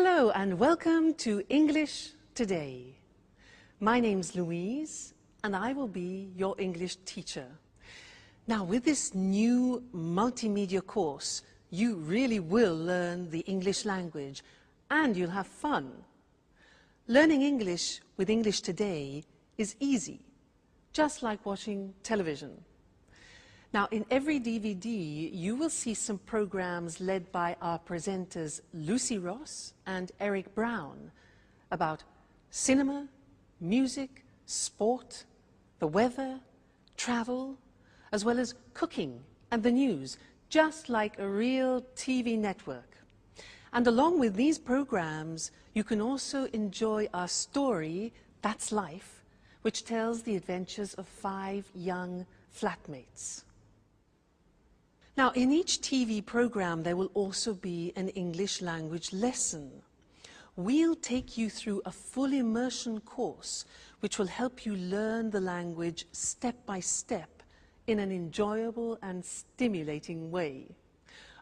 Hello and welcome to English Today. My name's Louise and I will be your English teacher. Now with this new multimedia course, you really will learn the English language and you'll have fun. Learning English with English Today is easy, just like watching television. Now, in every DVD, you will see some programs led by our presenters Lucy Ross and Eric Brown about cinema, music, sport, the weather, travel, as well as cooking and the news, just like a real TV network. And along with these programs, you can also enjoy our story, That's Life, which tells the adventures of 5 young flatmates. Now, in each TV program, there will also be an English language lesson. We'll take you through a full immersion course, which will help you learn the language step by step in an enjoyable and stimulating way.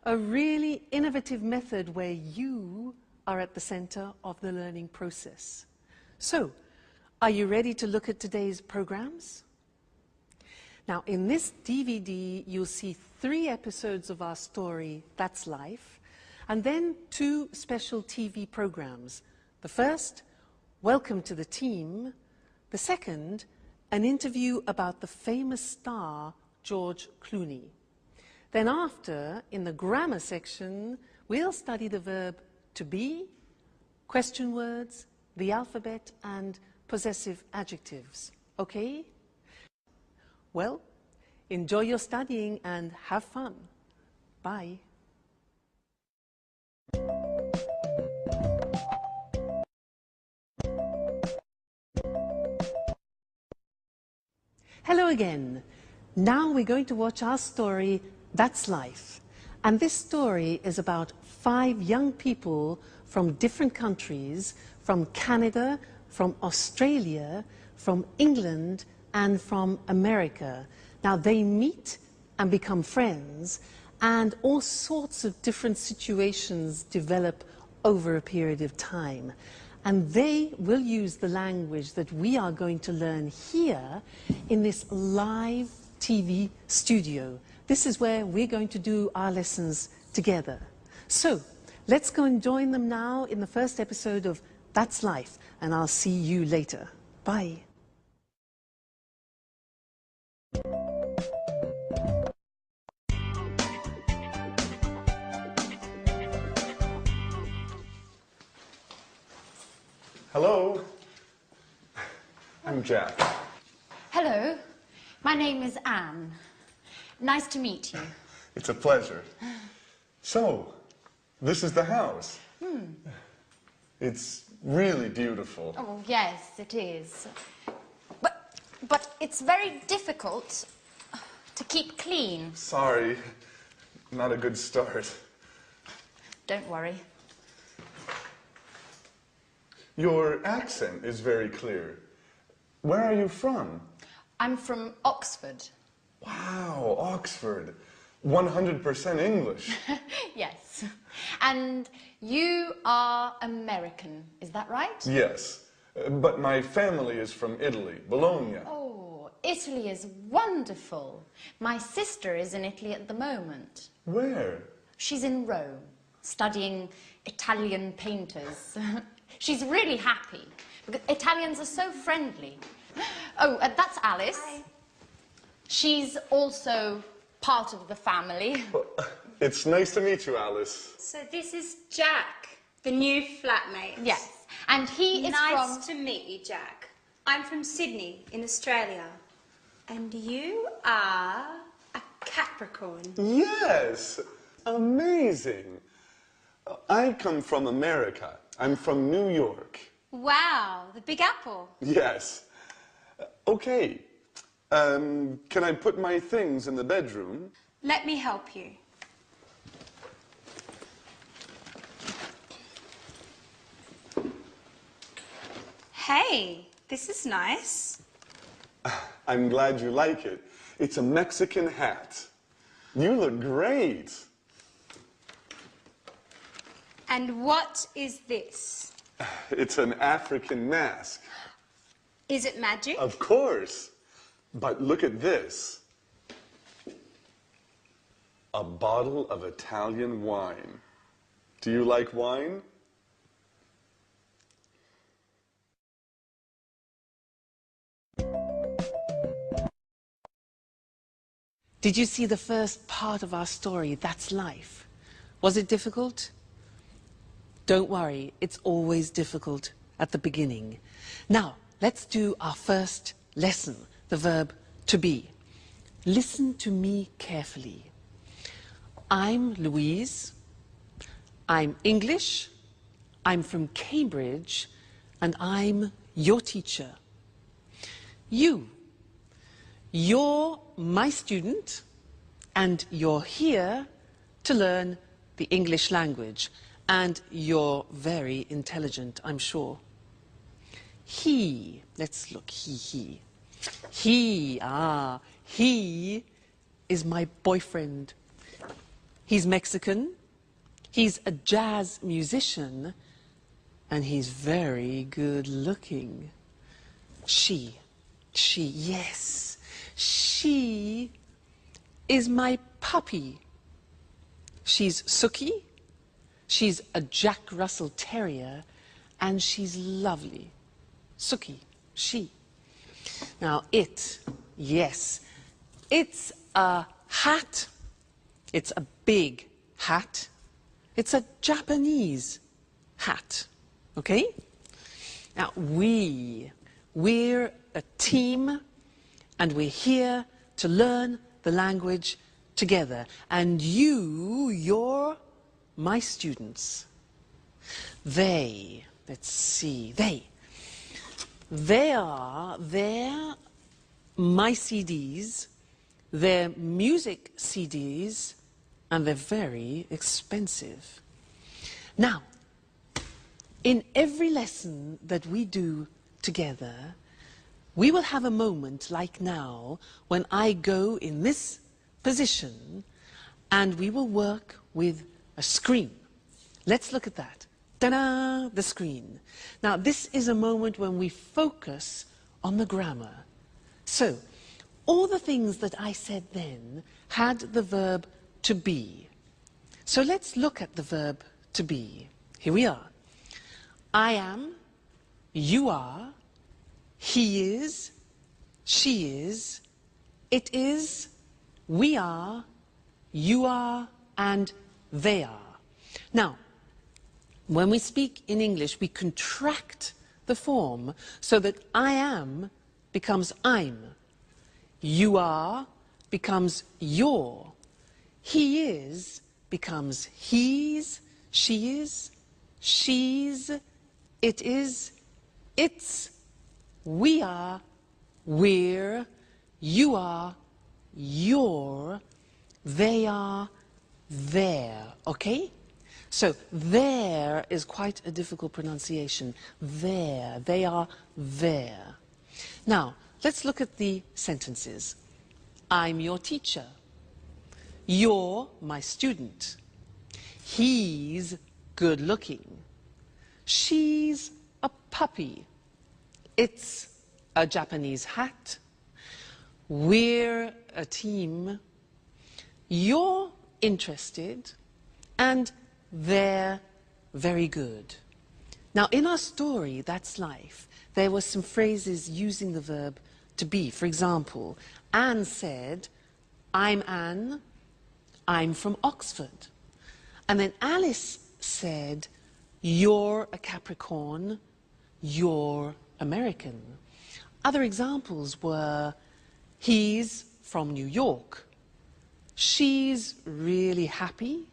A really innovative method where you are at the center of the learning process. So, are you ready to look at today's programs? Now, in this DVD, you'll see 3 episodes of our story, That's Life, and then 2 special TV programs. The first, Welcome to the Team. The second, an interview about the famous star, George Clooney. Then after, in the grammar section, we'll study the verb to be, question words, the alphabet, and possessive adjectives. Okay? Well, enjoy your studying and have fun. Bye. Hello again. Now we're going to watch our story, That's Life. And this story is about 5 young people from different countries, from Canada, from Australia, from England, and from America. Now they meet and become friends, and all sorts of different situations develop over a period of time. And they will use the language that we are going to learn here in this live TV studio. This is where we're going to do our lessons together. So let's go and join them now in the first episode of That's Life, and I'll see you later. Bye. Hello, I'm Jack. Hello, my name is Anne. Nice to meet you. It's a pleasure. So, this is the house. It's really beautiful. Oh, yes, it is. But it's very difficult to keep clean. Sorry, not a good start. Don't worry. Your accent is very clear. Where are you from? I'm from Oxford. Wow, Oxford. 100% English. Yes. And you are American, is that right? Yes, but my family is from Italy, Bologna. Oh, Italy is wonderful. My sister is in Italy at the moment. Where? She's in Rome, studying Italian painters. She's really happy, because Italians are so friendly. Oh, that's Alice. Hi. She's also part of the family. It's nice to meet you, Alice. So this is Jack, the new flatmate. Yes, and he is Nice to meet you, Jack. I'm from Sydney, in Australia. And you are a Capricorn. Yes, amazing. I come from America. I'm from New York. Wow, the Big Apple. Yes. Okay. Can I put my things in the bedroom? Let me help you. Hey, this is nice. I'm glad you like it. It's a Mexican hat. You look great. And what is this? It's an African mask. Is it magic? Of course. But look at this. A bottle of Italian wine. Do you like wine? Did you see the first part of our story, That's Life? Was it difficult? Don't worry, it's always difficult at the beginning. Now, let's do our first lesson, the verb to be. Listen to me carefully. I'm Louise. I'm English. I'm from Cambridge. And I'm your teacher. You're my student, and you're here to learn the English language. And you're very intelligent, I'm sure. Let's look, he is my boyfriend. He's Mexican, he's a jazz musician, and he's very good looking. She is my puppy. She's Suki, she's a Jack Russell Terrier, and she's lovely. Suki, she. Now it's a hat. It's a big hat. It's a Japanese hat, okay? Now we're a team, and we're here to learn the language together. And you're my students. They're my CDs, they're music CDs, and they're very expensive. Now, in every lesson that we do together, we will have a moment like now when I go in this position and we will work with a screen. Let's look at that. Ta-da! The screen. Now, this is a moment when we focus on the grammar. So, all the things that I said then had the verb to be. So let's look at the verb to be. Here we are. I am, you are, he is, she is, it is, we are, you are, and they are. Now, when we speak in English, we contract the form so that I am becomes I'm. You are becomes your. He is becomes he's, she is, she's, it is, it's, we are, we're, you are, you're, they are, they're, okay? So there is quite a difficult pronunciation. There, they are there. Now, let's look at the sentences. I'm your teacher. You're my student. He's good looking. She's a puppy. It's a Japanese hat. We're a team. You're interested. And they're very good. Now, in our story, That's Life, there were some phrases using the verb to be. For example, Anne said, I'm Anne, I'm from Oxford. And then Alice said, you're a Capricorn, you're American. Other examples were, he's from New York, she's really happy,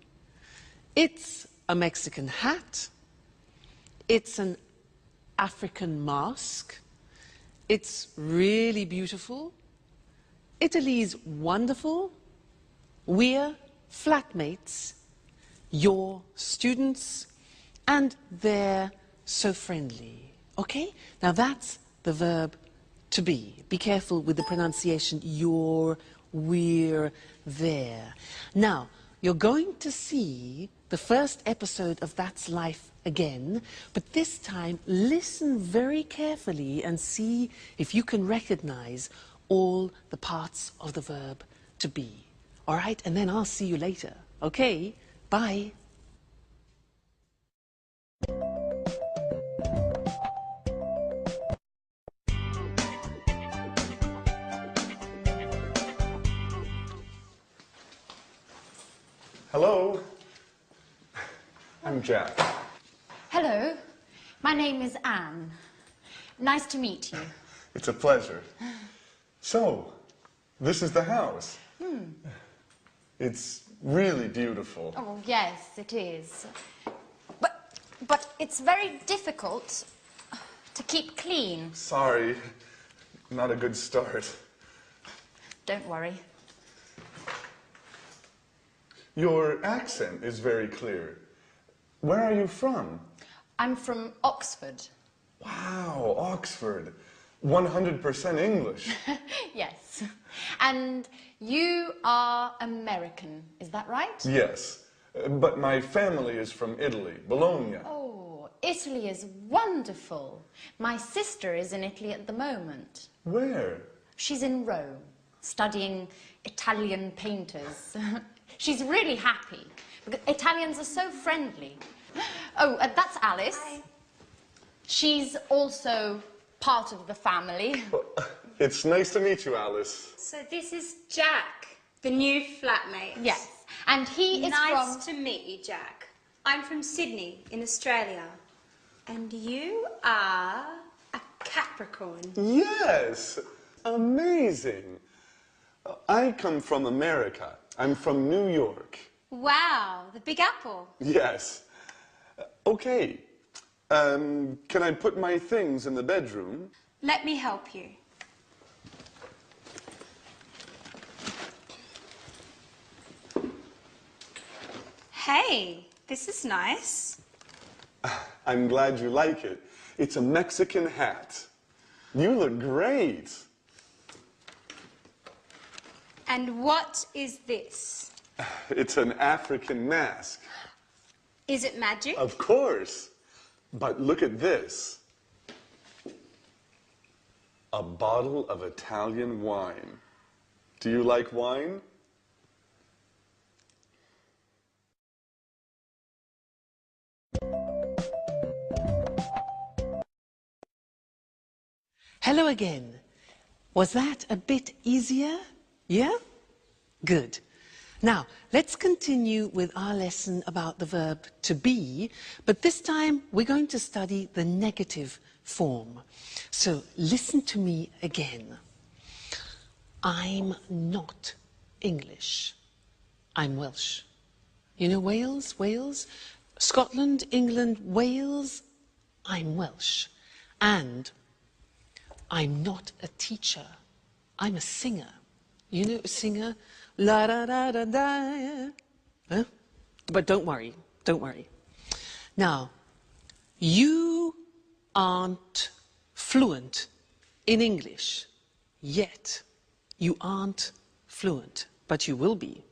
it's a Mexican hat, it's an African mask, it's really beautiful, Italy's wonderful, we're flatmates, you're students, and they're so friendly. Okay? Now that's the verb to be. Be careful with the pronunciation, you're, we're, there. Now, you're going to see the first episode of That's Life again, but this time listen very carefully and see if you can recognize all the parts of the verb to be. All right, and then I'll see you later. Okay, bye. Hello. I'm Jack. Hello, my name is Anne. Nice to meet you. It's a pleasure. So, this is the house. It's really beautiful. Oh, yes, it is. But it's very difficult to keep clean. Sorry, not a good start. Don't worry. Your accent is very clear. Where are you from? I'm from Oxford. Wow, Oxford. 100% English. Yes. And you are American, is that right? Yes, but my family is from Italy, Bologna. Oh, Italy is wonderful. My sister is in Italy at the moment. Where? She's in Rome, studying Italian painters. She's really happy, because Italians are so friendly. Oh, that's Alice. Hi. She's also part of the family. It's nice to meet you, Alice. So this is Jack, the new flatmate. Yes, and he is Nice to meet you, Jack. I'm from Sydney, in Australia. And you are a Capricorn. Yes, amazing. I come from America. I'm from New York. Wow, the Big Apple. Yes. Okay. Can I put my things in the bedroom? Let me help you. Hey, this is nice. I'm glad you like it. It's a Mexican hat. You look great. And what is this? It's an African mask. Is it magic? Of course. But look at this. A bottle of Italian wine. Do you like wine? Hello again. Was that a bit easier? Yeah? Good. Now, let's continue with our lesson about the verb to be, but this time we're going to study the negative form. So listen to me again. I'm not English. I'm Welsh. You know Wales? Wales? Scotland, England, Wales? I'm Welsh. And I'm not a teacher. I'm a singer. You know a singer? La da da da da. Huh? But don't worry, don't worry. Now, you aren't fluent in English yet. You aren't fluent, but you will be.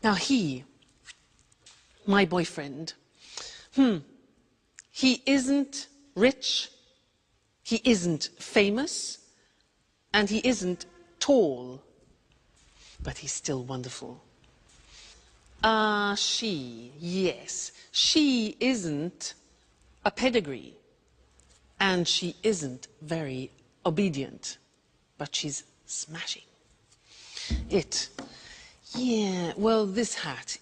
Now he, my boyfriend, he isn't rich, he isn't famous, and he isn't tall, but he's still wonderful. She, yes, she isn't a pedigree, and she isn't very obedient, but she's smashing. Yeah, well, this hat,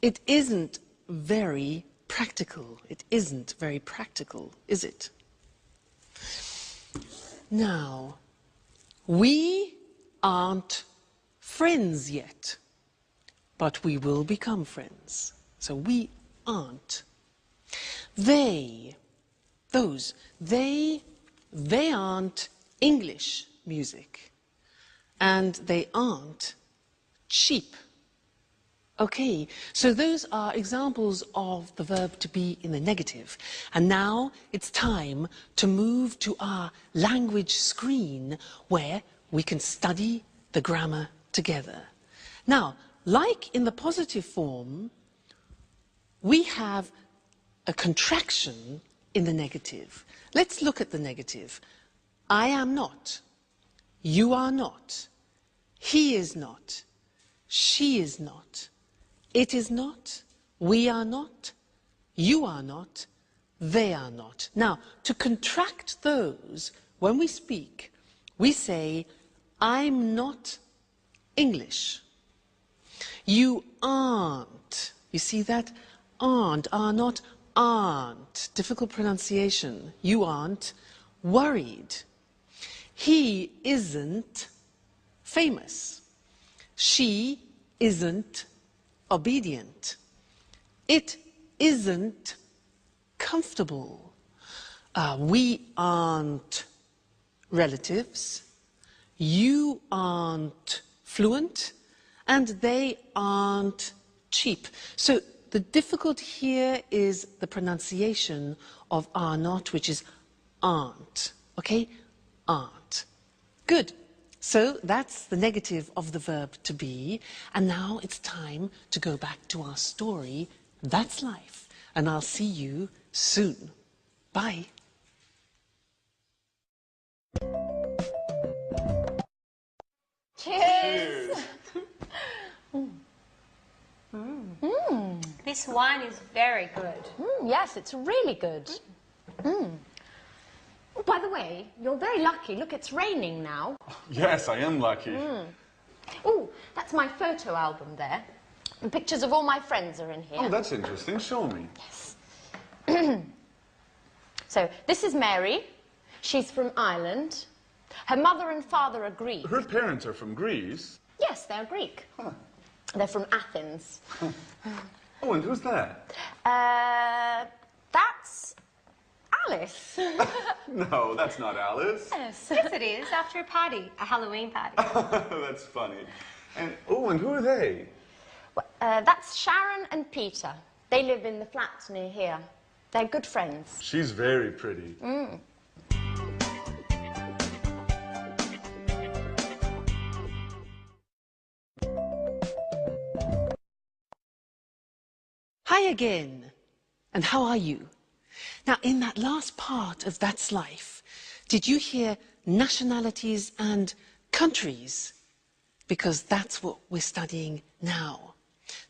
it isn't very practical. It isn't very practical, is it? Now, we aren't friends yet, but we will become friends. So we aren't. They aren't English music, and they aren't cheap. Okay, so those are examples of the verb to be in the negative. And now it's time to move to our language screen where we can study the grammar together. Now, like in the positive form, we have a contraction in the negative. Let's look at the negative. I am not. You are not. He is not. She is not. It is not. We are not. You are not. They are not. Now, to contract those, when we speak, we say, I'm not English. You aren't. You see that? Aren't, are not, aren't. Difficult pronunciation. You aren't worried. He isn't famous. She isn't obedient. It isn't comfortable. We aren't relatives. You aren't fluent. And they aren't cheap. So the difficulty here is the pronunciation of are not, which is aren't. Okay? Aren't. Good. So that's the negative of the verb to be. And now it's time to go back to our story. That's life. And I'll see you soon. Bye. Cheers! This wine is very good. Yes, it's really good. Oh, by the way, you're very lucky. Look, it's raining now. Yes, I am lucky. Oh, that's my photo album there. And pictures of all my friends are in here. Oh, that's interesting. Show me. So, this is Mary. She's from Ireland. Her mother and father are Greek. Her parents are from Greece. Yes, they're Greek. They're from Athens. Oh, and who's that? That's Alice. No, that's not Alice. Yes. Yes, it is. After a party, a Halloween party. That's funny. And who are they? That's Sharon and Peter. They live in the flats near here. They're good friends. She's very pretty. Hi again. And how are you? Now, in that last part of That's Life, did you hear nationalities and countries? Because that's what we're studying now.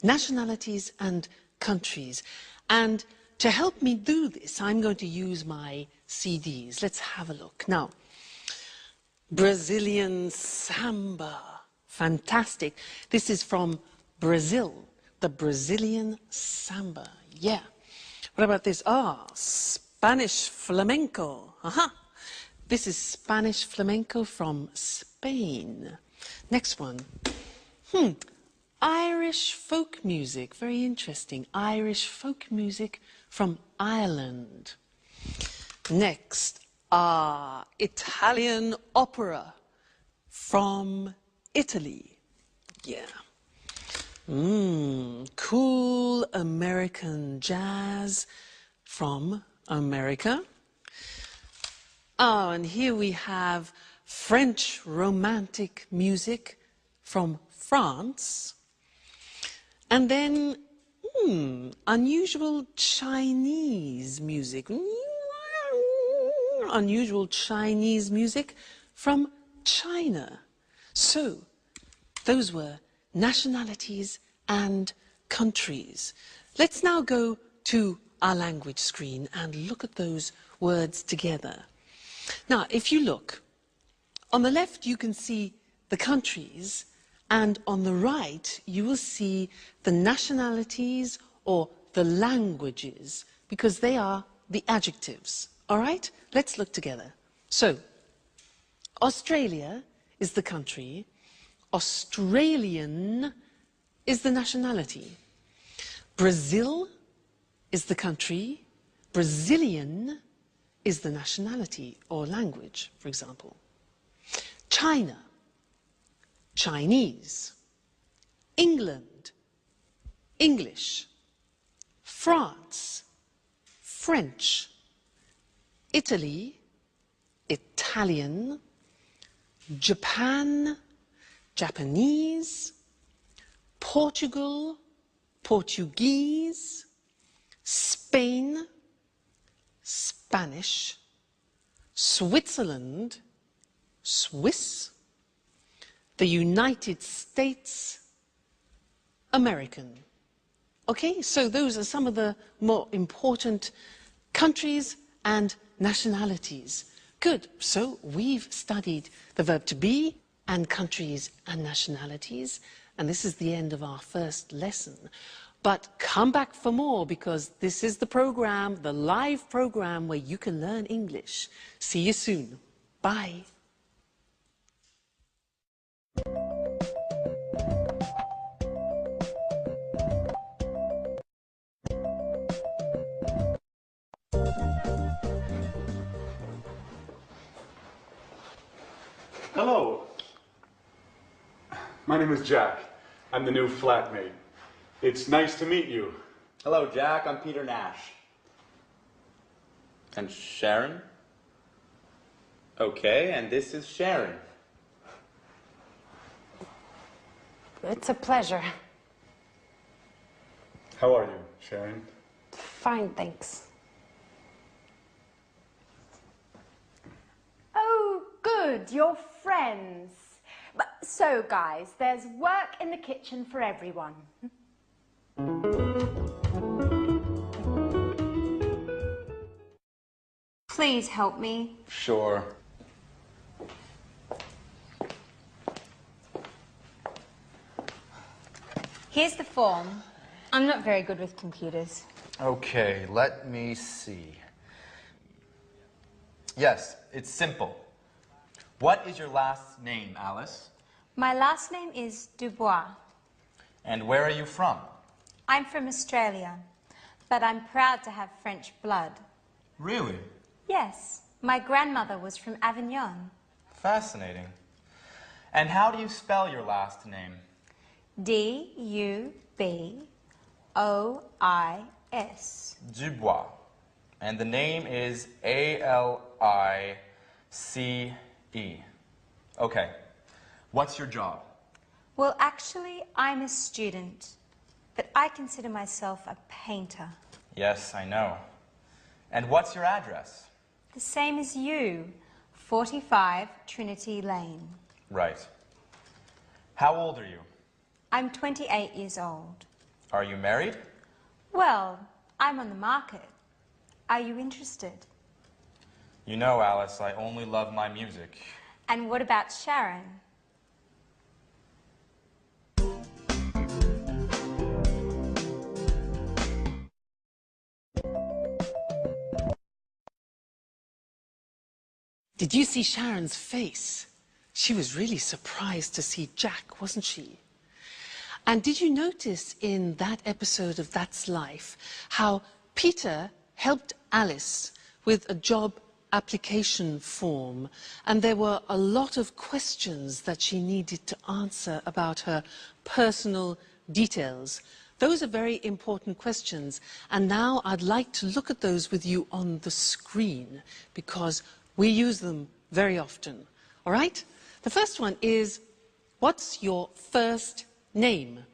Nationalities and countries. And to help me do this, I'm going to use my CDs. Let's have a look. Now, Brazilian samba. Fantastic. This is from Brazil. The Brazilian samba. Yeah. What about this? Spanish flamenco. This is Spanish flamenco from Spain. Next one. Irish folk music. Very interesting. Irish folk music from Ireland. Next. Italian opera from Italy. Yeah. Cool American jazz from America. Oh, and here we have French romantic music from France. And then, unusual Chinese music. Unusual Chinese music from China. So, those were nationalities and countries. Let's now go to our language screen and look at those words together. Now, if you look, on the left you can see the countries, and on the right you will see the nationalities or the languages, because they are the adjectives. All right? Let's look together. So, Australia is the country. Australian is the nationality. Brazil is the country. Brazilian is the nationality or language, for example. China, Chinese. England, English. France, French. Italy, Italian. Japan, Japanese. Portugal, Portuguese, Spain, Spanish, Switzerland, Swiss, the United States, American. Okay, so those are some of the more important countries and nationalities. Good, so we've studied the verb to be and countries and nationalities, and this is the end of our first lesson. But come back for more, because this is the program, the live program where you can learn English. See you soon. Bye. Hello. My name is Jack. I'm the new flatmate. It's nice to meet you. Hello, Jack. I'm Peter Nash. And Sharon? Okay, and this is Sharon. It's a pleasure. How are you, Sharon? Fine, thanks. Oh, good, you're friends. But, so, guys, there's work in the kitchen for everyone. Please help me. Sure. Here's the form. I'm not very good with computers. Okay, let me see. Yes, it's simple. What is your last name, Alice? My last name is Dubois. And where are you from? I'm from Australia, but I'm proud to have French blood. Really? Yes, my grandmother was from Avignon. Fascinating. And how do you spell your last name? D-U-B-O-I-S. Dubois. And the name is A-L-I-C-E. Okay. What's your job? Well, actually, I'm a student, but I consider myself a painter. Yes, I know. And what's your address? The same as you, 45 Trinity Lane. Right. How old are you? I'm 28 years old. Are you married? Well, I'm on the market. Are you interested? You know, Alice, I only love my music. And what about Sharon? Did you see Sharon's face? She was really surprised to see Jack, wasn't she? And did you notice in that episode of That's Life how Peter helped Alice with a job application form, and there were a lot of questions that she needed to answer about her personal details. Those are very important questions, and now I'd like to look at those with you on the screen, because we use them very often. All right? The first one is, what's your first name?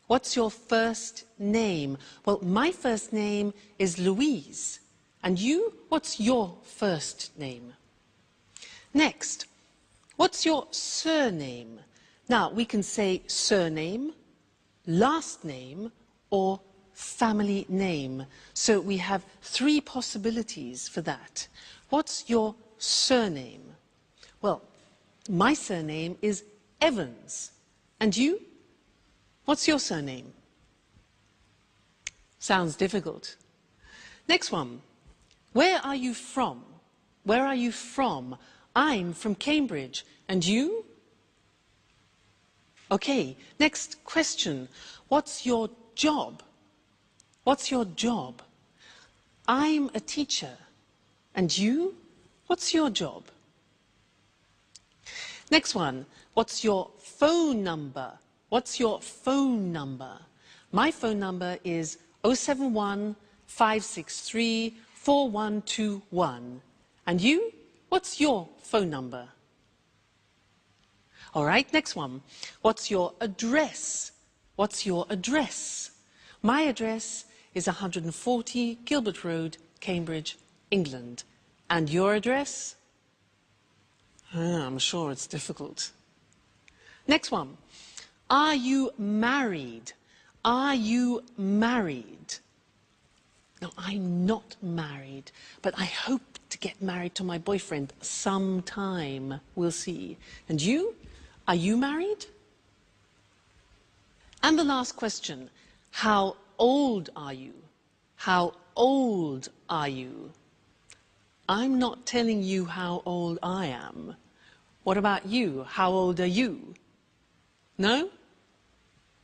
What's your first name? Well, my first name is Louise. And you, what's your first name? Next, what's your surname? Now, we can say surname, last name, or family name. So we have three possibilities for that. What's your surname? Well, my surname is Evans. And you? What's your surname? Sounds difficult. Next one. Where are you from? Where are you from? I'm from Cambridge. And you? Okay, next question. What's your job? What's your job? I'm a teacher. And you? What's your job? Next one. What's your phone number? What's your phone number? My phone number is 071 563 4121. And you? What's your phone number? All right, next one. What's your address? What's your address? My address is 140 Gilbert Road, Cambridge, England. And your address? I'm sure it's difficult. Next one. Are you married? Are you married? No, I'm not married, but I hope to get married to my boyfriend sometime. We'll see. And you? Are you married? And the last question. How old are you? How old are you? I'm not telling you how old I am. What about you? How old are you? No?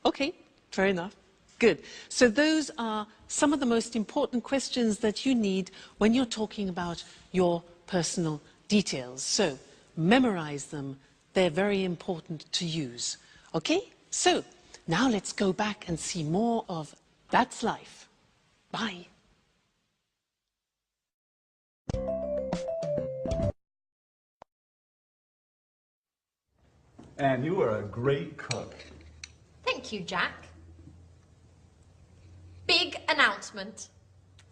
Okay, fair enough. Good. So those are some of the most important questions that you need when you're talking about your personal details. So memorize them. They're very important to use. Okay? So now let's go back and see more of That's Life. Bye. Anne, you are a great cook. Thank you, Jack. Big announcement.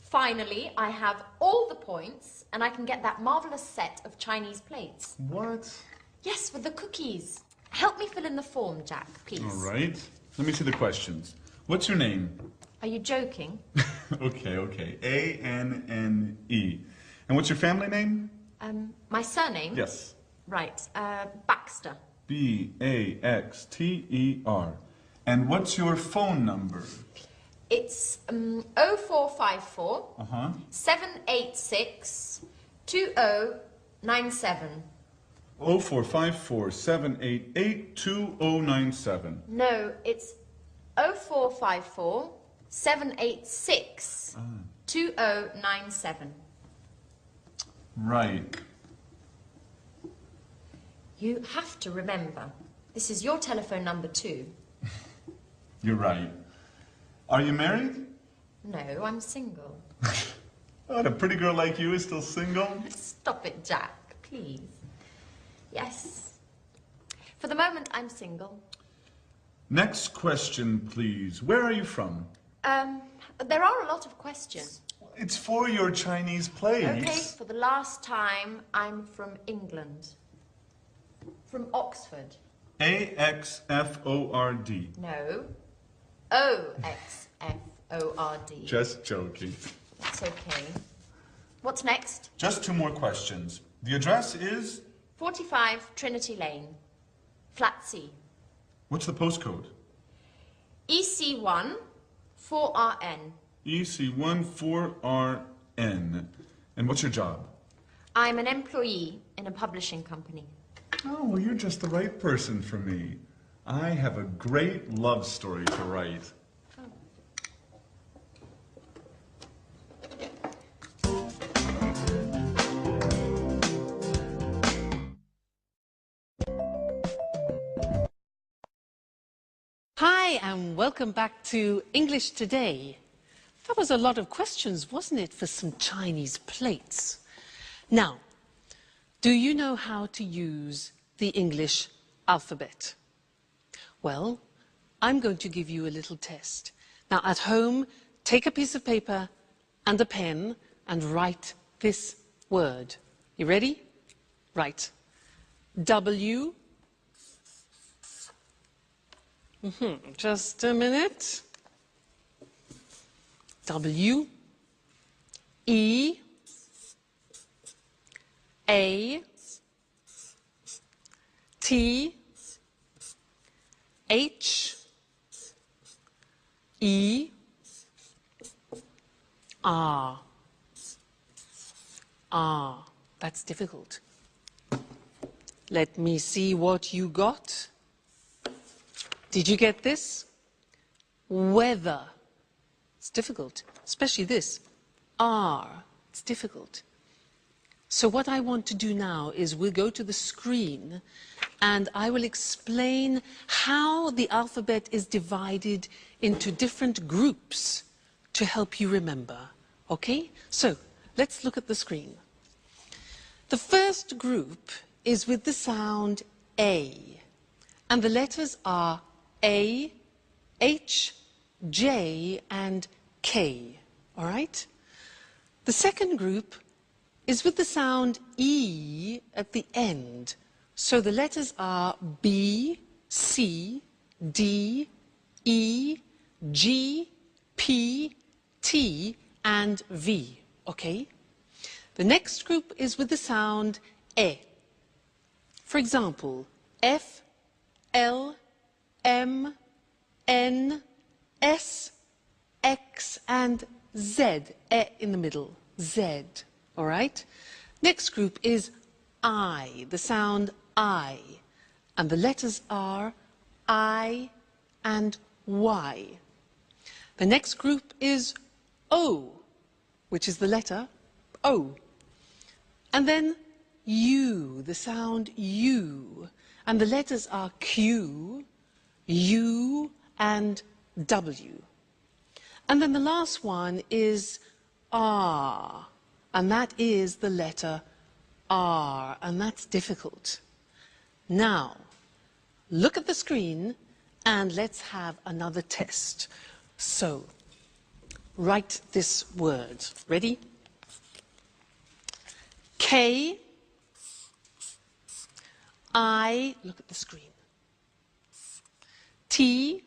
Finally, I have all the points and I can get that marvellous set of Chinese plates. What? Yes, with the cookies. Help me fill in the form, Jack, please. All right. Let me see the questions. What's your name? Are you joking? Okay. A-N-N-E. And what's your family name? My surname? Yes. Right, Baxter. B-A-X-T-E-R. And what's your phone number? It's 0454 786 2097. 0454 788 2097. No, it's 0454 786 2097. Right. You have to remember, this is your telephone number too. You're right. Are you married? No, I'm single. Oh, a pretty girl like you is still single? Stop it, Jack, please. Yes. For the moment, I'm single. Next question, please. Where are you from? There are a lot of questions. It's for your Chinese plays. Okay, for the last time, I'm from England. From Oxford. A-X-F-O-R-D. No. O-X-F-O-R-D. Just joking. That's okay. What's next? Just two more questions. The address is? 45 Trinity Lane. Flat C. What's the postcode? EC1 4RN. EC1 4RN. And what's your job? I'm an employee in a publishing company. Oh, well, you're just the right person for me. I have a great love story to write. Hi, and welcome back to English Today. That was a lot of questions, wasn't it, for some Chinese plates? Now, do you know how to use the English alphabet? Well, I'm going to give you a little test. Now, at home, take a piece of paper and a pen and write this word. You ready? Write W. Just a minute. W. E. A. T. H. E. R. R. That's difficult. Let me see what you got. Did you get this? Weather. It's difficult, especially this. R. It's difficult. So what I want to do now is we'll go to the screen and I will explain how the alphabet is divided into different groups to help you remember. Okay? So let's look at the screen. The first group is with the sound A. And the letters are A, H, J, and K, all right? The second group is with the sound E at the end. So the letters are B, C, D, E, G, P, T, and V, okay? The next group is with the sound E. For example, F, L, M, N, S, X, and Z, E in the middle, Z, all right? Next group is I, the sound I, and the letters are I and Y. The next group is O, which is the letter O. And then U, the sound U, and the letters are Q, U, and W. And then the last one is R, and that is the letter R, and that's difficult. Now, look at the screen and let's have another test. So, write this word. Ready? K, I, look at the screen. T,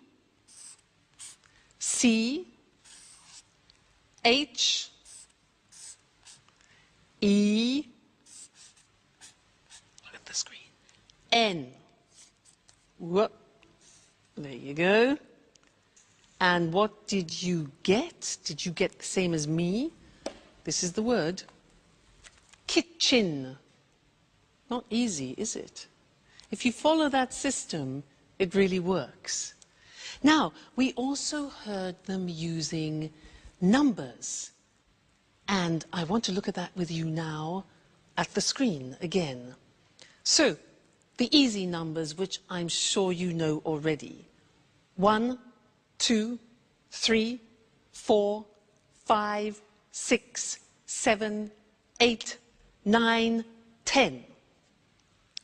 C, H, E, look at the screen, N. Whoop. There you go. And what did you get? Did you get the same as me? This is the word. Kitchen. Not easy, is it? If you follow that system, it really works. Now, we also heard them using numbers. And I want to look at that with you now at the screen again. So, the easy numbers, which I'm sure you know already. 1, 2, 3, 4, 5, 6, 7, 8, 9, 10.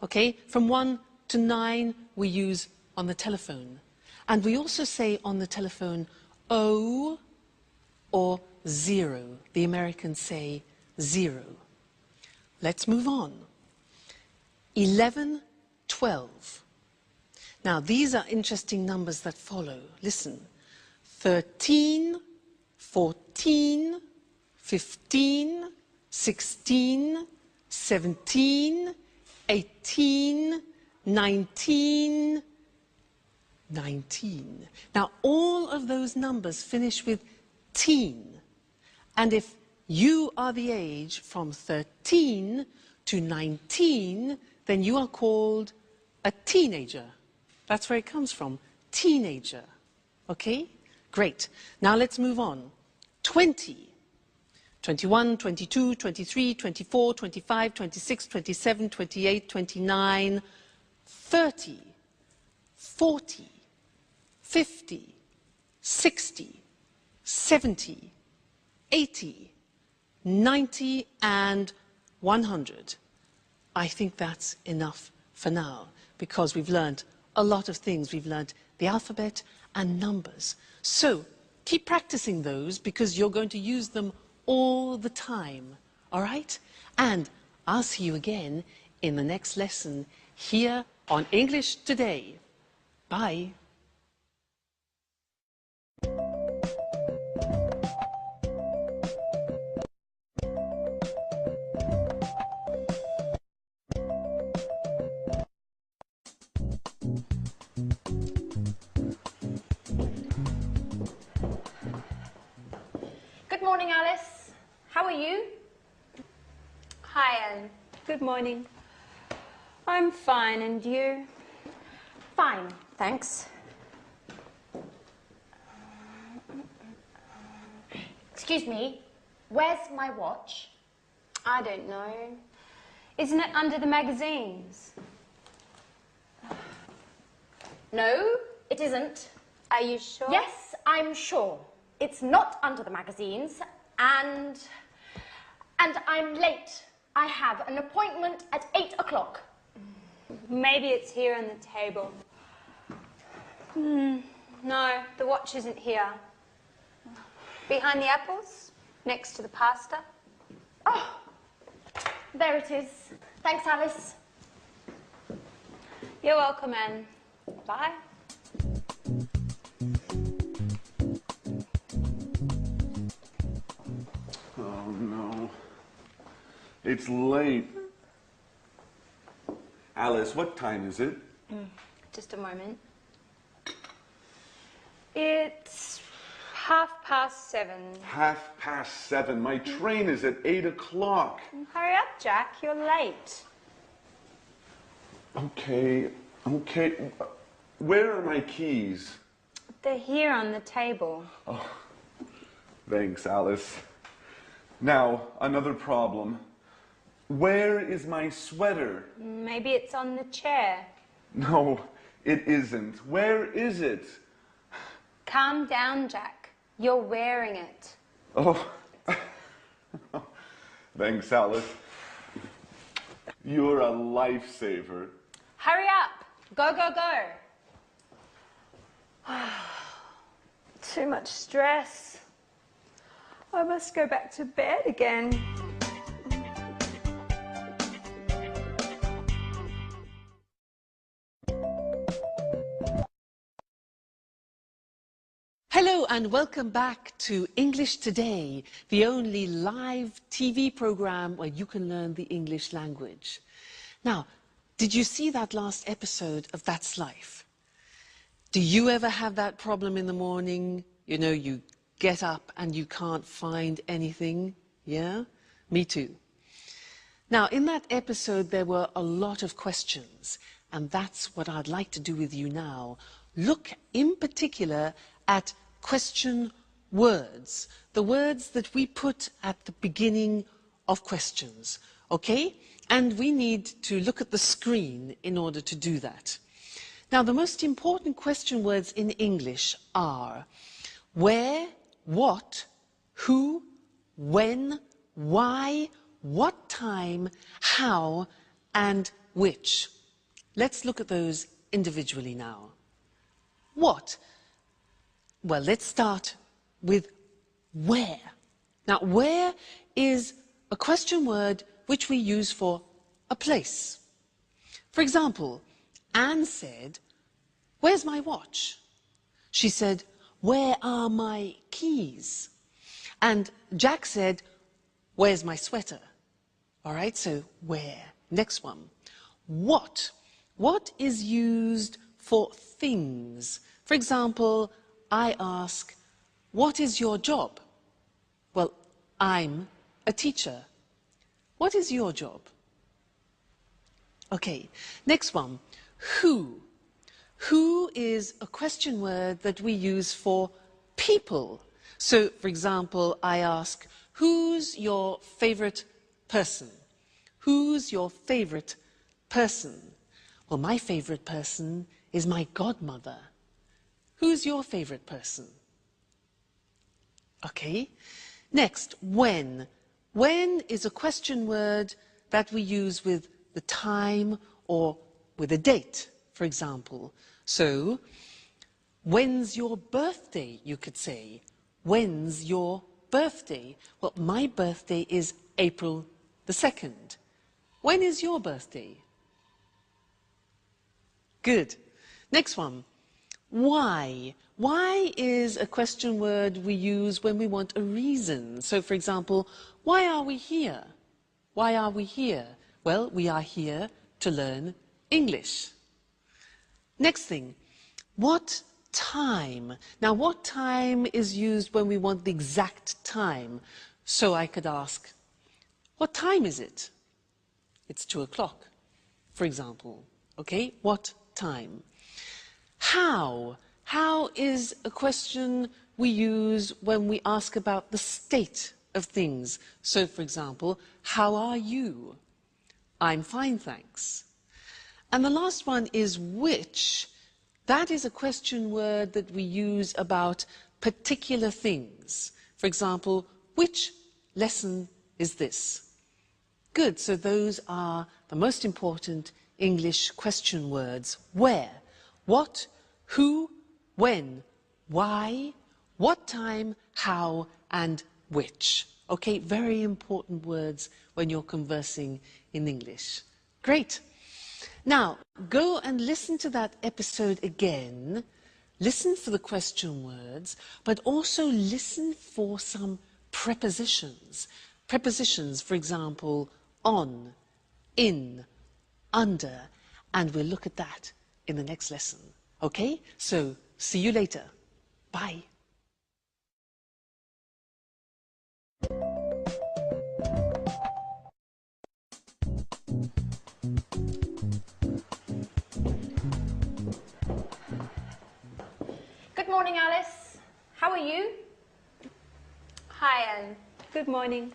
Okay? From 1 to 9, we use on the telephone. And we also say on the telephone, O or 0. The Americans say 0. Let's move on. 11, 12. Now, these are interesting numbers that follow. Listen. 13, 14, 15, 16, 17, 18, 19, 19. Now, all of those numbers finish with teen. And if you are the age from 13 to 19, then you are called a teenager. That's where it comes from, teenager. Okay? Great. Now let's move on. 20. 21, 22, 23, 24, 25, 26, 27, 28, 29, 30, 40, 50, 60, 70, 80, 90, and 100. I think that's enough for now, because we've learned a lot of things. We've learned the alphabet and numbers. So keep practicing those, because you're going to use them all the time, all right? And I'll see you again in the next lesson here on English Today. Bye. Good morning, Alice. How are you? Hi, Ellen. Good morning. I'm fine, and you? Fine, thanks. Excuse me, where's my watch? I don't know. Isn't it under the magazines? No, it isn't. Are you sure? Yes, I'm sure. It's not under the magazines, and I'm late. I have an appointment at 8 o'clock. Maybe it's here on the table. No, the watch isn't here. Behind the apples, next to the pasta. Oh, there it is. Thanks, Alice. You're welcome, Anne. Bye. Oh, no. It's late. Alice, what time is it? Just a moment. It's 7:30. 7:30. My train is at 8 o'clock. Hurry up, Jack. You're late. Okay. Where are my keys? They're here on the table. Thanks, Alice. Now, another problem. Where is my sweater? Maybe it's on the chair. No, it isn't. Where is it? Calm down, Jack. You're wearing it. Oh. Thanks, Alice. You're a lifesaver. Hurry up. Go, go, go. Too much stress. I must go back to bed again. Hello and welcome back to English Today, the only live TV program where you can learn the English language. Now, did you see that last episode of That's Life? Do you ever have that problem in the morning? You know, you get up and you can't find anything? Yeah? Me too. Now, in that episode, there were a lot of questions, and that's what I'd like to do with you now. Look in particular at question words, the words that we put at the beginning of questions, okay? And we need to look at the screen in order to do that. Now, the most important question words in English are where, what, who, when, why, what time, how, and which. Let's look at those individually now. What? Well, let's start with where. Now, where is a question word which we use for a place. For example, Anne said, "Where's my watch?" She said, "Where are my keys?" And Jack said, "Where's my sweater?" All right, so where? Next one. What? What is used for things? For example, I ask, "What is your job?" Well, I'm a teacher. What is your job? Okay, next one. Who? Who is a question word that we use for people. So, for example, I ask, "Who's your favorite person?" Who's your favorite person? Well, my favorite person is my godmother. Who's your favorite person? Okay. Next, when. When is a question word that we use with the time or with a date, for example. So, when's your birthday, you could say. When's your birthday? Well, my birthday is April the 2nd. When is your birthday? Good. Next one. Why? Why is a question word we use when we want a reason. So, for example, why are we here? Why are we here? Well, we are here to learn English. Next thing, what time? Now, what time is used when we want the exact time? So I could ask, what time is it? It's 2 o'clock, for example. Okay, what time? How? How is a question we use when we ask about the state of things. So, for example, how are you? I'm fine, thanks. And the last one is which. That is a question word that we use about particular things. For example, which lesson is this? Good, so those are the most important English question words. Where, what, who, when, why, what time, how, and which. Okay, very important words when you're conversing in English. Great. Now, go and listen to that episode again. Listen for the question words, but also listen for some prepositions. Prepositions, for example, on, in, under, and we'll look at that in the next lesson. Okay? So, see you later. Bye. Good morning, Alice. How are you? Hi, Anne. Good morning.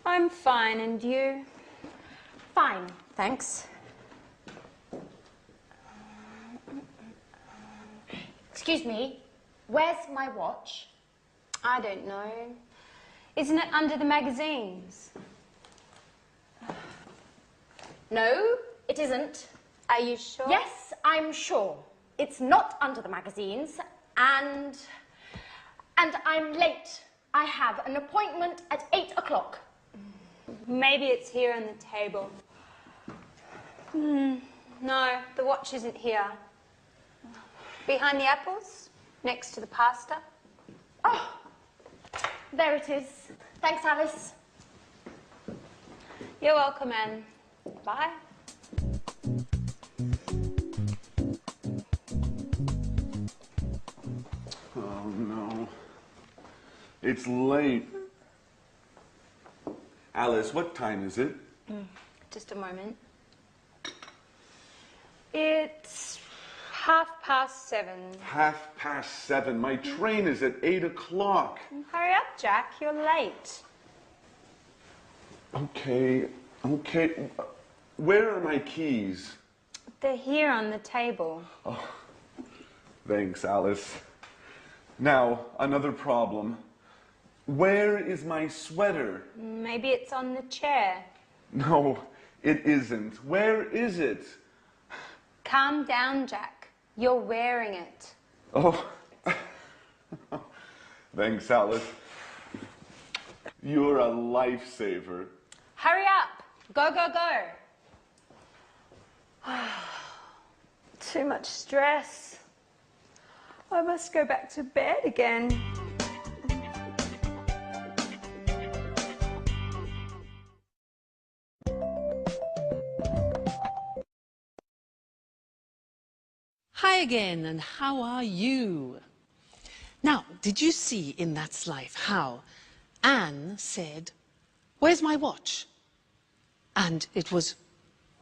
I'm fine, and you? Fine, thanks. Excuse me, where's my watch? I don't know. Isn't it under the magazines? No, it isn't. Are you sure? Yes, I'm sure. It's not under the magazines, and I'm late. I have an appointment at 8 o'clock. Maybe it's here on the table. No, the watch isn't here. Behind the apples, next to the pasta. Oh, there it is. Thanks, Alice. You're welcome, Anne. Bye. Oh, no. It's late. Alice, what time is it? Just a moment. It's 7:30. 7:30. My train is at 8 o'clock. Hurry up, Jack. You're late. Okay. Where are my keys? They're here on the table. Thanks, Alice. Now, another problem. Where is my sweater? Maybe it's on the chair. No, it isn't. Where is it? Calm down, Jack. You're wearing it. Oh. Thanks, Alice. You're a lifesaver. Hurry up. Go, go, go. Too much stress. I must go back to bed again. Hi again, and how are you? Now, did you see in That's Life how Anne said, "Where's my watch?" And it was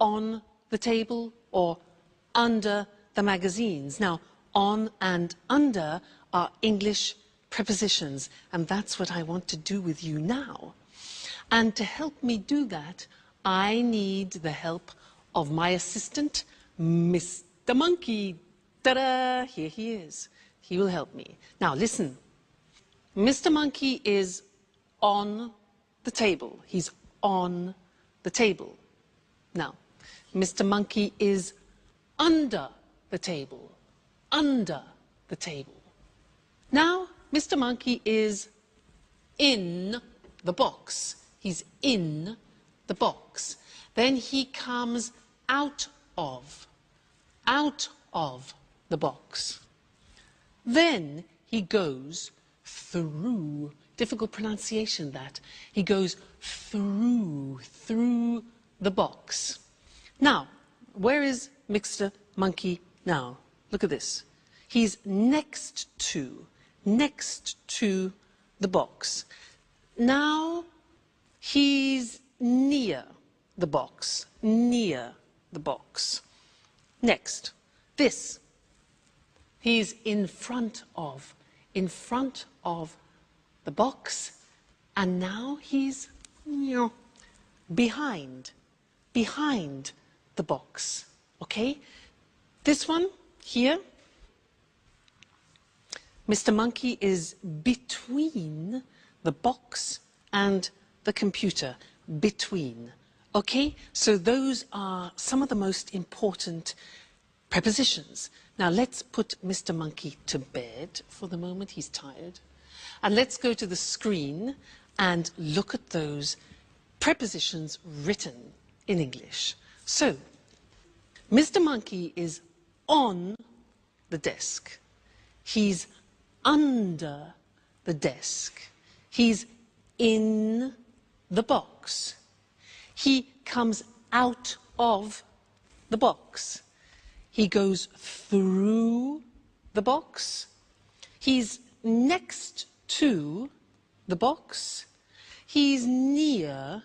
on the table or under the magazines. Now, on and under are English prepositions, and that's what I want to do with you now. And to help me do that, I need the help of my assistant, Mr. Monkey. Ta-da! Here he is. He will help me. Now, listen. Mr. Monkey is on the table. He's on the table. Now, Mr. Monkey is under the table. Under the table. Now, Mr. Monkey is in the box. He's in the box. Then he comes out of the box. Then he goes through, difficult pronunciation that, he goes through the box. Now, where is Mr. Monkey now? Look at this. He's next to the box. Now, he's near the box, Next, this. He's in front of the box, and now he's behind the box, okay? This one here, Mr. Monkey is between the box and the computer, between, okay? So those are some of the most important prepositions. Now let's put Mr. Monkey to bed for the moment, he's tired. And let's go to the screen and look at those prepositions written in English. So, Mr. Monkey is on the desk. He's under the desk. He's in the box. He comes out of the box. He goes through the box. He's next to the box. He's near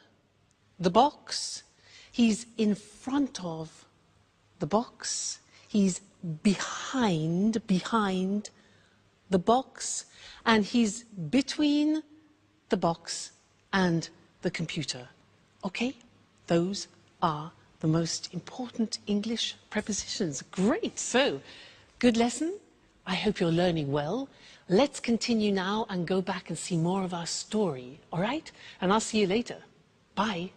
the box. He's in front of the box. He's behind the box. And he's between the box and the computer. Okay? Those are the most important English prepositions. Great. So, good lesson. I hope you're learning well. Let's continue now and go back and see more of our story. All right? And I'll see you later. Bye.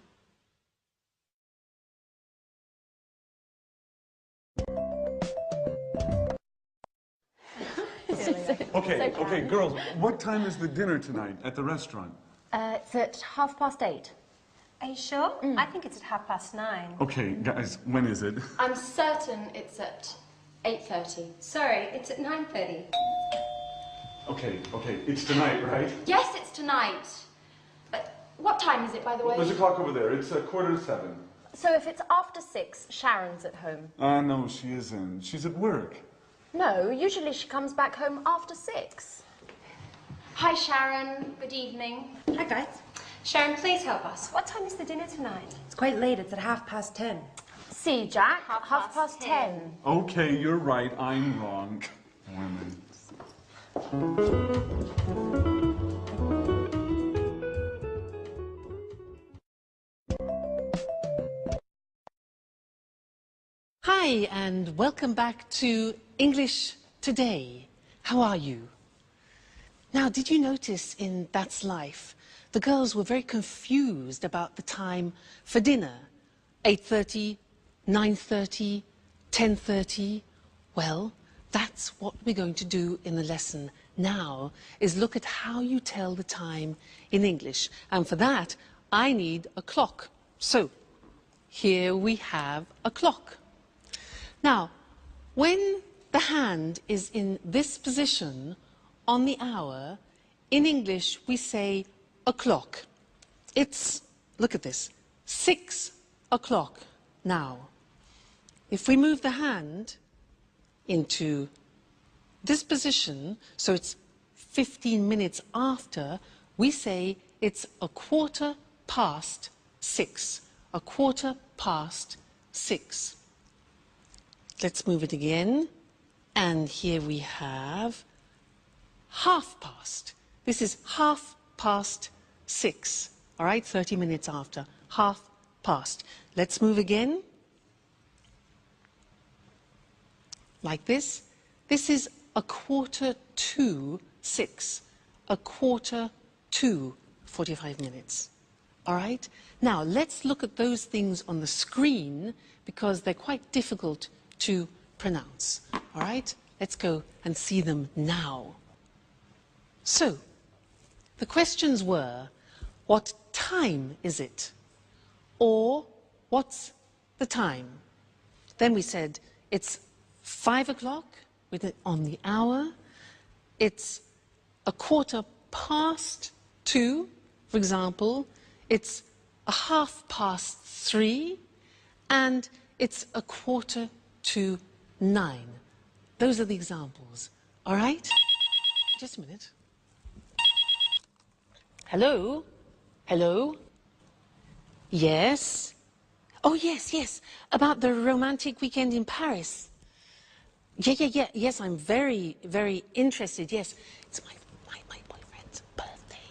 Okay, girls, what time is the dinner tonight at the restaurant? It's at 8:30. Are you sure? I think it's at 9:30. Okay, guys, when is it? I'm certain it's at 8:30. Sorry, it's at 9:30. Okay, it's tonight, right? Yes, it's tonight. What time is it, by the way? There's a clock over there. It's 7:15. So if it's after 6, Sharon's at home. No, she isn't. She's at work. No, usually she comes back home after 6. Hi, Sharon. Good evening. Hi, guys. Sharon, please help us. What time is the dinner tonight? It's quite late. It's at 10:30. See, Jack, Half past 10. Okay, you're right. I'm wrong. Women. Hi, and welcome back to English Today. How are you? Now, did you notice in That's Life, the girls were very confused about the time for dinner? 8:30, 9:30, 10:30? Well, that's what we're going to do in the lesson now, is look at how you tell the time in English. And for that, I need a clock. So, here we have a clock. Now, when the hand is in this position on the hour, in English we say o'clock. It's, look at this, 6 o'clock now. If we move the hand into this position, so it's 15 minutes after, we say it's 6:15. 6:15. Let's move it again. And here we have 6:30. This is 6:30. All right, 30 minutes after. 6:30. Let's move again. Like this. This is 6:45. 45 minutes. All right? Now, let's look at those things on the screen because they're quite difficult to pronounce. All right? Let's go and see them now. So, the questions were, what time is it? Or, what's the time? Then we said, it's 5 o'clock with it on the hour. It's 2:15, for example. It's 3:30, and it's 8:45. Those are the examples. All right? Just a minute. Hello? Hello? Yes? Oh, yes. About the romantic weekend in Paris. Yeah. Yes, I'm very, very interested. Yes. It's my boyfriend's birthday.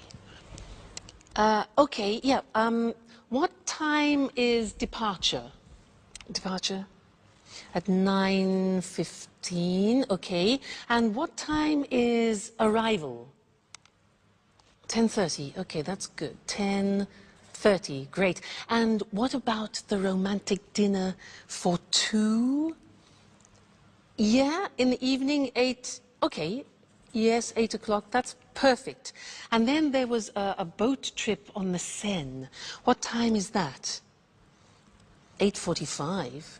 Okay, yeah. What time is departure? Departure? At 9:15, okay. And what time is arrival? 10:30, okay, that's good. 10:30, great. And what about the romantic dinner for 2? Yeah, in the evening, 8, okay. Yes, 8 o'clock, that's perfect. And then there was a boat trip on the Seine. What time is that? 8:45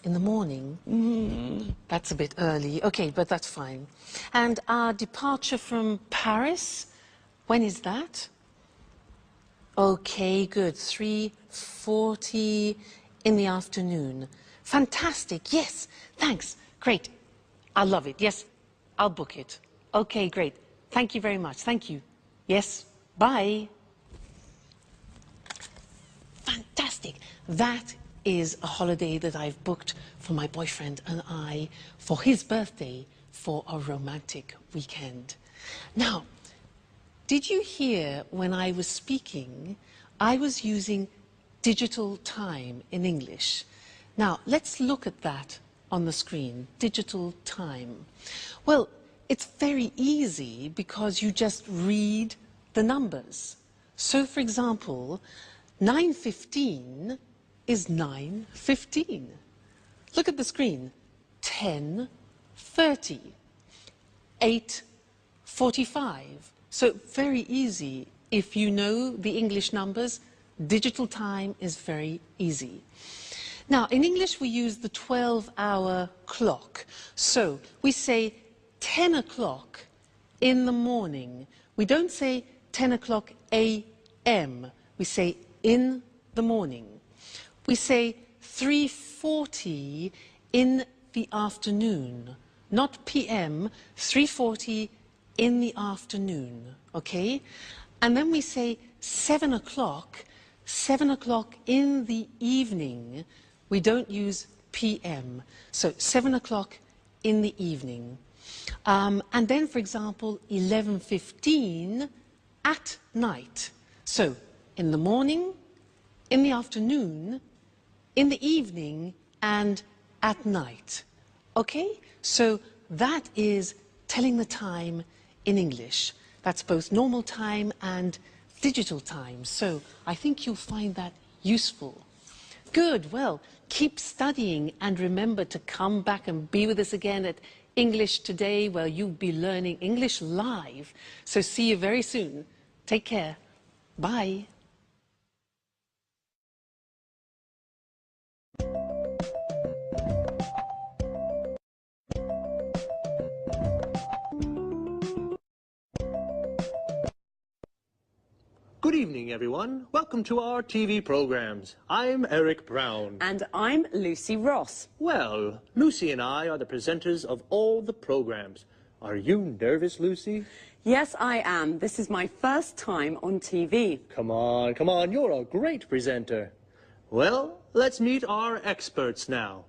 in the morning. That's a bit early. Okay, but that's fine. And our departure from Paris, when is that? Okay, good. 3:40 in the afternoon. Fantastic. Yes, thanks. Great. I'll love it. Yes, I'll book it. Okay, great. Thank you very much. Thank you. Yes, bye. Fantastic. That is a holiday that I've booked for my boyfriend and I for his birthday for a romantic weekend. Now, did you hear when I was speaking, I was using digital time in English. Now, let's look at that on the screen, digital time. Well, it's very easy because you just read the numbers. So, for example, 9:15 is 9:15. Look at the screen. 10:30. 8:45. So very easy. If you know the English numbers, digital time is very easy. Now, in English, we use the 12-hour clock. So we say 10 o'clock in the morning. We don't say 10 o'clock a.m. We say in the morning. We say 3:40 in the afternoon, not p.m., 3:40 in the afternoon, okay? And then we say 7 o'clock in the evening. We don't use p.m., so 7 o'clock in the evening. And then, for example, 11:15 at night. So, in the morning, in the afternoon, in the evening, and at night. Okay? So that is telling the time in English. That's both normal time and digital time. So I think you'll find that useful. Good. Well, keep studying and remember to come back and be with us again at English Today, where you'll be learning English live. So see you very soon. Take care. Bye. Good evening, everyone. Welcome to our TV programs. I'm Eric Brown. And I'm Lucy Ross. Well, Lucy and I are the presenters of all the programs. Are you nervous, Lucy? Yes, I am. This is my first time on TV. Come on, you're a great presenter. Well, let's meet our experts now.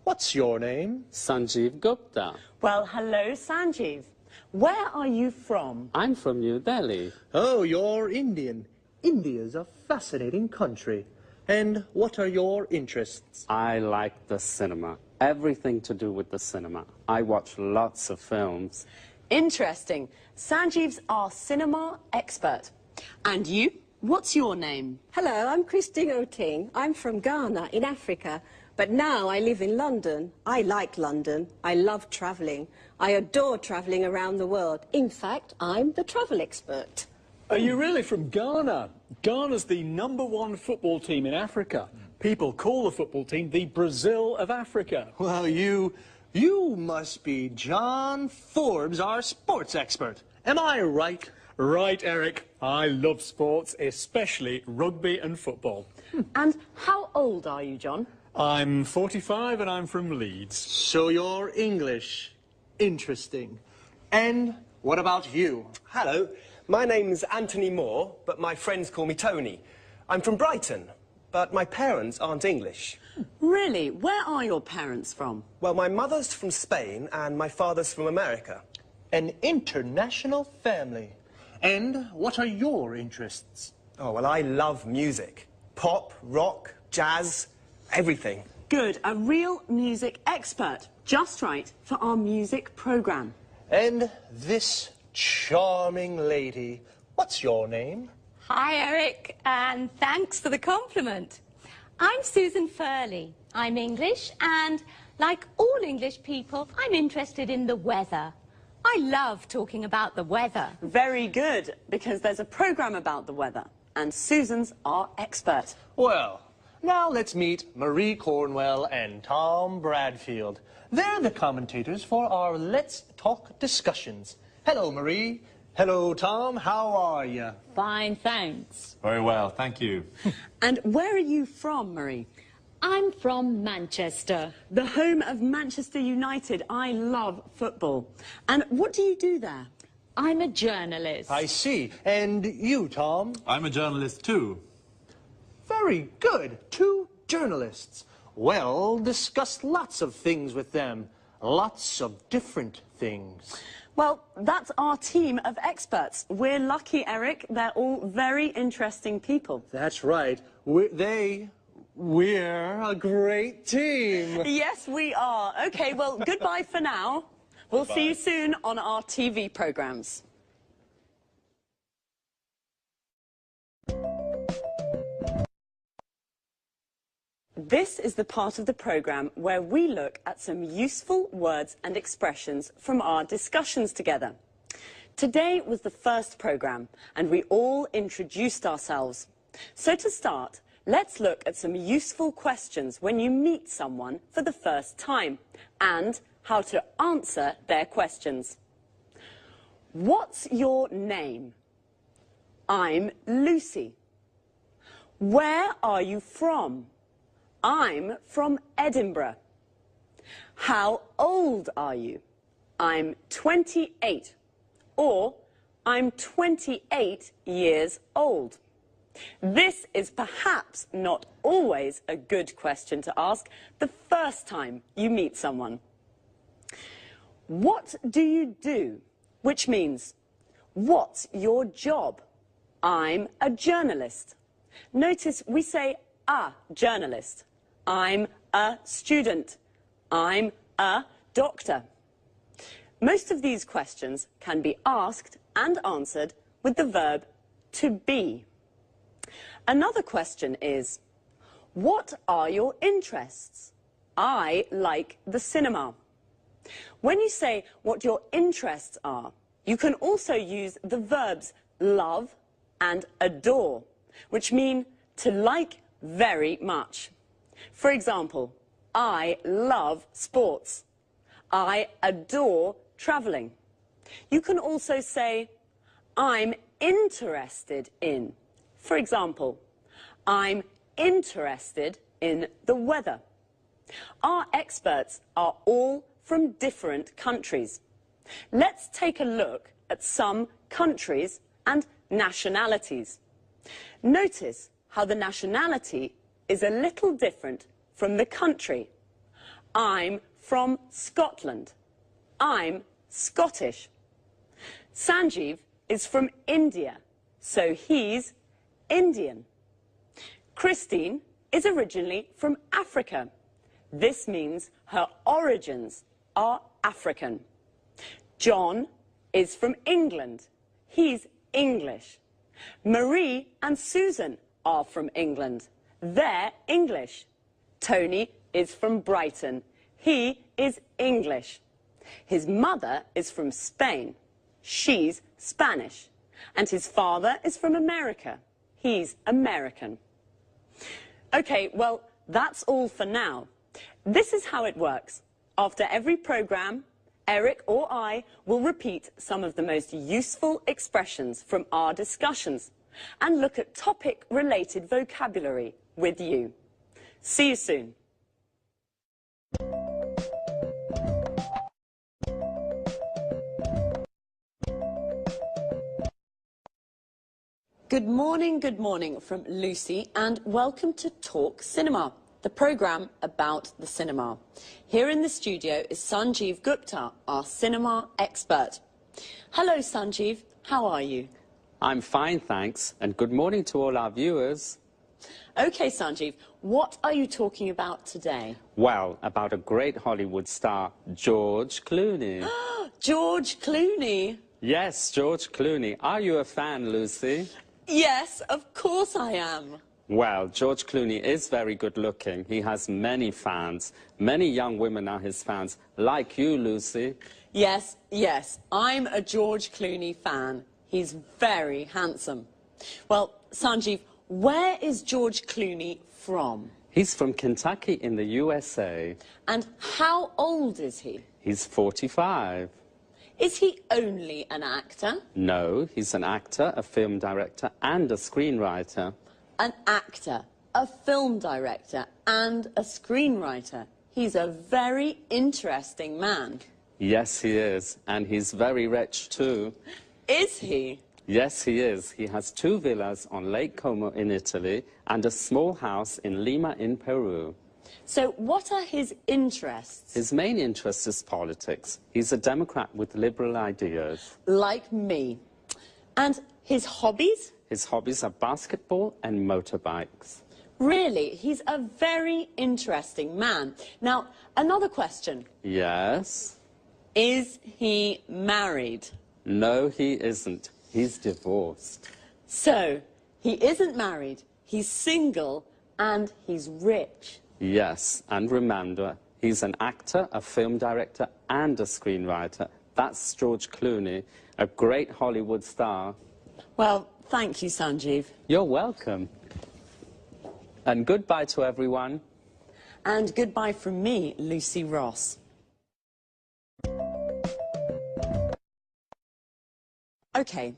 What's your name? Sanjeev Gupta. Well, hello, Sanjeev. Where are you from? I'm from New Delhi. Oh, you're Indian. India's a fascinating country. And what are your interests? I like the cinema. Everything to do with the cinema. I watch lots of films. Interesting. Sanjeev's our cinema expert. And you? What's your name? Hello, I'm Christine Oting. I'm from Ghana in Africa. But now I live in London. I like London. I love travelling. I adore travelling around the world. In fact, I'm the travel expert. Are you really from Ghana? Ghana's the #1 football team in Africa. People call the football team the Brazil of Africa. Well, you must be John Forbes, our sports expert. Am I right? Right, Eric. I love sports, especially rugby and football. And how old are you, John? I'm 45 and I'm from Leeds. So you're English. Interesting. And what about you? Hello, my name's Anthony Moore, but my friends call me Tony. I'm from Brighton, but my parents aren't English. Really? Where are your parents from? Well, my mother's from Spain and my father's from America. An international family. And what are your interests? Oh, well, I love music. Pop, rock, jazz, everything. Good, a real music expert. Just right for our music programme. And this charming lady, what's your name? Hi, Eric, and thanks for the compliment. I'm Susan Furley. I'm English, and Like all English people, I'm interested in the weather. I love talking about the weather. Very good, because there's a programme about the weather, and Susan's our expert. Well, now let's meet Marie Cornwell and Tom Bradfield. They're the commentators for our Let's Talk discussions. Hello, Marie. Hello, Tom. How are you? Fine, thanks. Very well, thank you. And where are you from, Marie? I'm from Manchester. The home of Manchester United. I love football. And what do you do there? I'm a journalist. I see. And you, Tom? I'm a journalist too. Very good. 2 journalists. Well, discuss lots of things with them. Lots of different things. Well, that's our team of experts. We're lucky, Eric. They're all very interesting people. That's right. We're a great team. Yes, we are. OK, well, goodbye for now. We'll see you soon on our TV programmes. This is the part of the programme where we look at some useful words and expressions from our discussions together. Today was the first programme, and we all introduced ourselves. So to start, let's look at some useful questions when you meet someone for the first time, and how to answer their questions. What's your name? I'm Lucy. Where are you from? I'm from Edinburgh. How old are you? I'm 28. Or, I'm 28 years old. This is perhaps not always a good question to ask the first time you meet someone. What do you do? Which means, what's your job? I'm a journalist. Notice we say a journalist. I'm a student. I'm a doctor. Most of these questions can be asked and answered with the verb to be. Another question is, what are your interests? I like the cinema. When you say what your interests are, you can also use the verbs love and adore, which mean to like very much. For example, I love sports. I adore travelling. You can also say, I'm interested in. For example, I'm interested in the weather. Our experts are all from different countries. Let's take a look at some countries and nationalities. Notice how the nationality is a little different from the country. I'm from Scotland. I'm Scottish. Sanjeev is from India, so he's Indian. Christine is originally from Africa. This means her origins are African. John is from England. He's English. Marie and Susan are from England. They're English. Tony is from Brighton. He is English. His mother is from Spain. She's Spanish. And his father is from America. He's American. OK, well, that's all for now. This is how it works. After every programme, Eric or I will repeat some of the most useful expressions from our discussions and look at topic-related vocabulary with you. See you soon. Good morning from Lucy, and welcome to Talk Cinema, the programme about the cinema. Here in the studio is Sanjeev Gupta, our cinema expert. Hello, Sanjeev. How are you? I'm fine, thanks, and good morning to all our viewers. OK, Sanjeev, what are you talking about today? Well, about a great Hollywood star, George Clooney. George Clooney? Yes, George Clooney. Are you a fan, Lucy? Yes, of course I am. Well, George Clooney is very good looking. He has many fans. Many young women are his fans, like you, Lucy. Yes, yes, I'm a George Clooney fan. He's very handsome. Well, Sanjeev, where is George Clooney from? He's from Kentucky in the USA. And how old is he? He's 45. Is he only an actor? No, he's an actor, a film director, and a screenwriter. An actor, a film director, and a screenwriter. He's a very interesting man. Yes, he is. And he's very rich, too. Is he? Yes, he is. He has 2 villas on Lake Como in Italy and a small house in Lima in Peru. So what are his interests? His main interest is politics. He's a Democrat with liberal ideas. Like me. And his hobbies? His hobbies are basketball and motorbikes. Really, he's a very interesting man. Now, another question. Yes? Is he married? No, he isn't. He's divorced. So, he isn't married, he's single, and he's rich. Yes, and remember, he's an actor, a film director, and a screenwriter. That's George Clooney, a great Hollywood star. Well, thank you, Sanjeev. You're welcome. And goodbye to everyone. And goodbye from me, Lucy Ross. OK,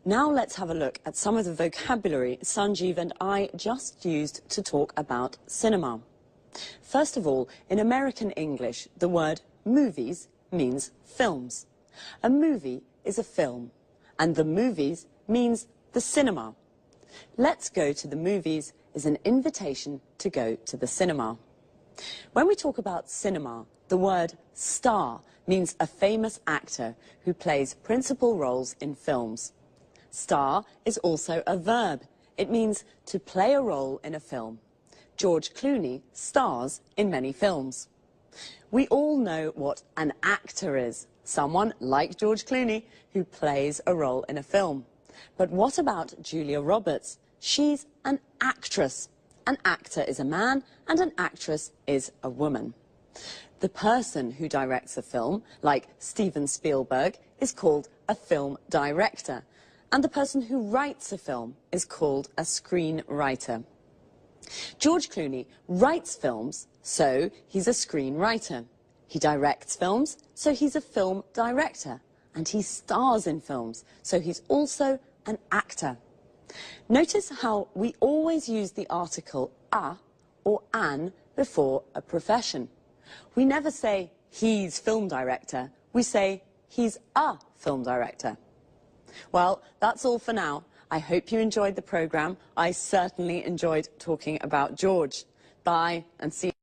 now let's have a look at some of the vocabulary Sanjeev and I just used to talk about cinema. First of all, in American English, the word movies means films. A movie is a film, and the movies means the cinema. Let's go to the movies is an invitation to go to the cinema. When we talk about cinema, the word star means a famous actor who plays principal roles in films. Star is also a verb. It means to play a role in a film. George Clooney stars in many films. We all know what an actor is. Someone like George Clooney who plays a role in a film. But what about Julia Roberts? She's an actress. An actor is a man and an actress is a woman. The person who directs a film, like Steven Spielberg, is called a film director. And the person who writes a film is called a screenwriter. George Clooney writes films, so he's a screenwriter. He directs films, so he's a film director. And he stars in films, so he's also an actor. Notice how we always use the article a or an before a profession. We never say he's film director, we say he's a film director. Well, that's all for now. I hope you enjoyed the programme. I certainly enjoyed talking about George. Bye and see you.